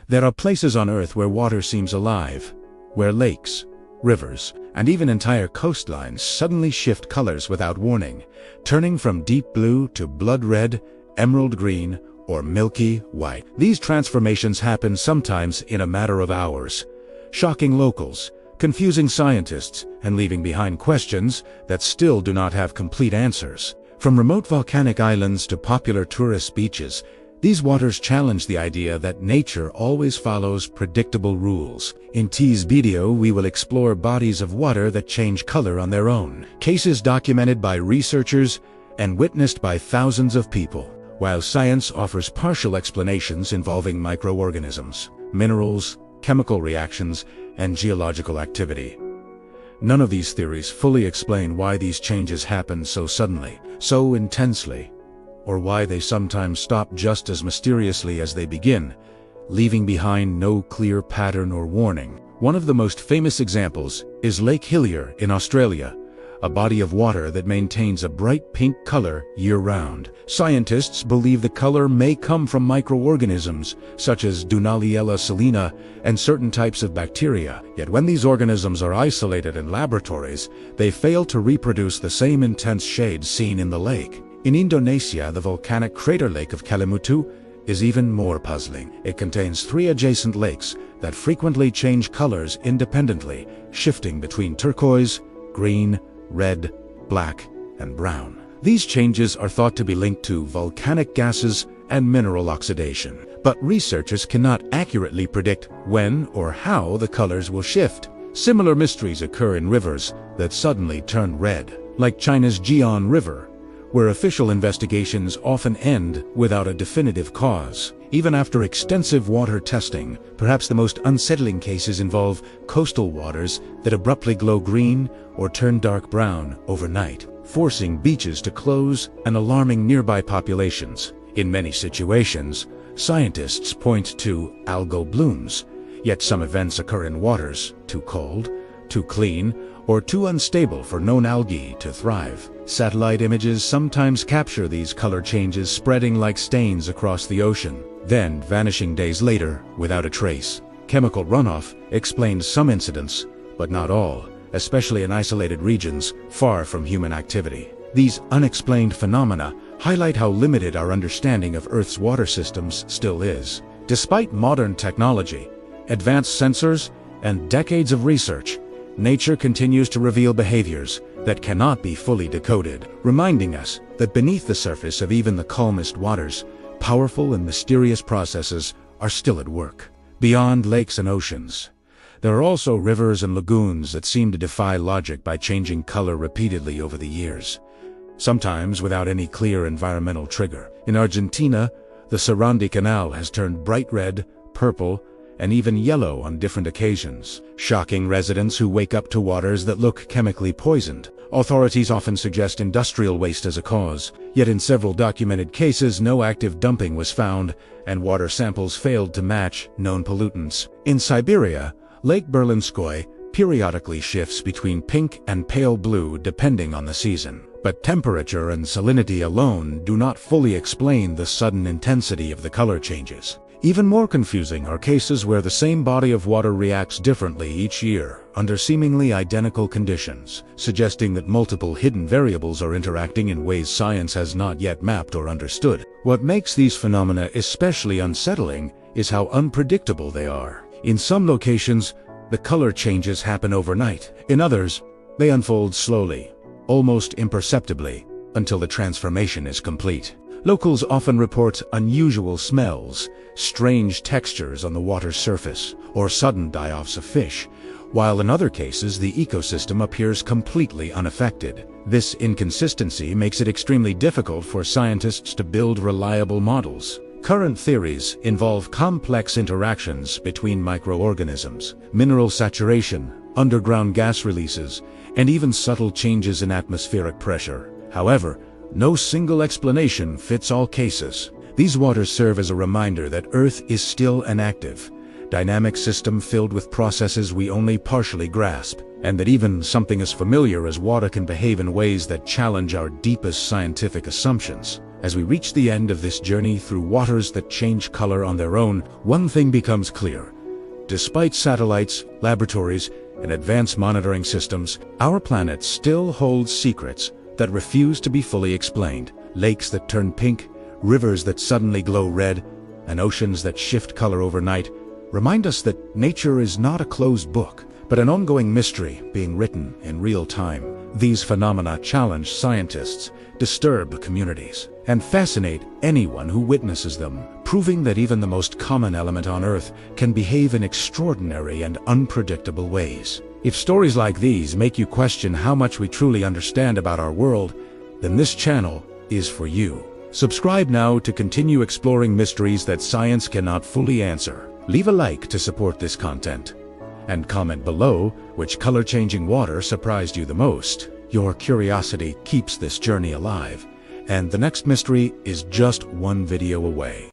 There are places on Earth where water seems alive, where lakes, rivers, and even entire coastlines suddenly shift colors without warning, turning from deep blue to blood red, emerald green, or milky white. These transformations happen sometimes in a matter of hours, shocking locals, confusing scientists, and leaving behind questions that still do not have complete answers. From remote volcanic islands to popular tourist beaches, these waters challenge the idea that nature always follows predictable rules. In today's video, we will explore bodies of water that change color on their own, cases documented by researchers and witnessed by thousands of people, while science offers partial explanations involving microorganisms, minerals, chemical reactions, and geological activity. None of these theories fully explain why these changes happen so suddenly, so intensely, or why they sometimes stop just as mysteriously as they begin, leaving behind no clear pattern or warning. One of the most famous examples is Lake Hillier in Australia, a body of water that maintains a bright pink color year-round. Scientists believe the color may come from microorganisms, such as Dunaliella salina and certain types of bacteria. Yet when these organisms are isolated in laboratories, they fail to reproduce the same intense shades seen in the lake. In Indonesia, the volcanic crater lake of Kalimutu is even more puzzling. It contains 3 adjacent lakes that frequently change colors independently, shifting between turquoise, green, red, black, and brown. These changes are thought to be linked to volcanic gases and mineral oxidation, but researchers cannot accurately predict when or how the colors will shift. Similar mysteries occur in rivers that suddenly turn red, like China's Jian River, where official investigations often end without a definitive cause. Even after extensive water testing, perhaps the most unsettling cases involve coastal waters that abruptly glow green or turn dark brown overnight, forcing beaches to close and alarming nearby populations. In many situations, scientists point to algal blooms, yet some events occur in waters too cold, too clean, or too unstable for known algae to thrive. Satellite images sometimes capture these color changes spreading like stains across the ocean, then vanishing days later without a trace. Chemical runoff explains some incidents, but not all, especially in isolated regions far from human activity. These unexplained phenomena highlight how limited our understanding of Earth's water systems still is. Despite modern technology, advanced sensors, and decades of research, nature continues to reveal behaviors that cannot be fully decoded, reminding us that beneath the surface of even the calmest waters, powerful and mysterious processes are still at work. Beyond lakes and oceans, there are also rivers and lagoons that seem to defy logic by changing color repeatedly over the years, sometimes without any clear environmental trigger. In Argentina, the Sarandi Canal has turned bright red, purple, and even yellow on different occasions, shocking residents who wake up to waters that look chemically poisoned. Authorities often suggest industrial waste as a cause, yet in several documented cases no active dumping was found and water samples failed to match known pollutants. In Siberia, Lake Berlinskoye periodically shifts between pink and pale blue depending on the season, but temperature and salinity alone do not fully explain the sudden intensity of the color changes. Even more confusing are cases where the same body of water reacts differently each year under seemingly identical conditions, suggesting that multiple hidden variables are interacting in ways science has not yet mapped or understood. What makes these phenomena especially unsettling is how unpredictable they are. In some locations, the color changes happen overnight. In others, they unfold slowly, almost imperceptibly, until the transformation is complete. Locals often report unusual smells, strange textures on the water's surface, or sudden die-offs of fish, while in other cases the ecosystem appears completely unaffected. This inconsistency makes it extremely difficult for scientists to build reliable models. Current theories involve complex interactions between microorganisms, mineral saturation, underground gas releases, and even subtle changes in atmospheric pressure. However, no single explanation fits all cases. These waters serve as a reminder that Earth is still an active, dynamic system filled with processes we only partially grasp, and that even something as familiar as water can behave in ways that challenge our deepest scientific assumptions. As we reach the end of this journey through waters that change color on their own, one thing becomes clear. Despite satellites, laboratories, and advanced monitoring systems, our planet still holds secrets that refuse to be fully explained. Lakes that turn pink, rivers that suddenly glow red, and oceans that shift color overnight remind us that nature is not a closed book, but an ongoing mystery being written in real time. These phenomena challenge scientists, disturb communities, and fascinate anyone who witnesses them, proving that even the most common element on Earth can behave in extraordinary and unpredictable ways. If stories like these make you question how much we truly understand about our world, then this channel is for you. Subscribe now to continue exploring mysteries that science cannot fully answer. Leave a like to support this content, and comment below which color-changing water surprised you the most. Your curiosity keeps this journey alive, and the next mystery is just one video away.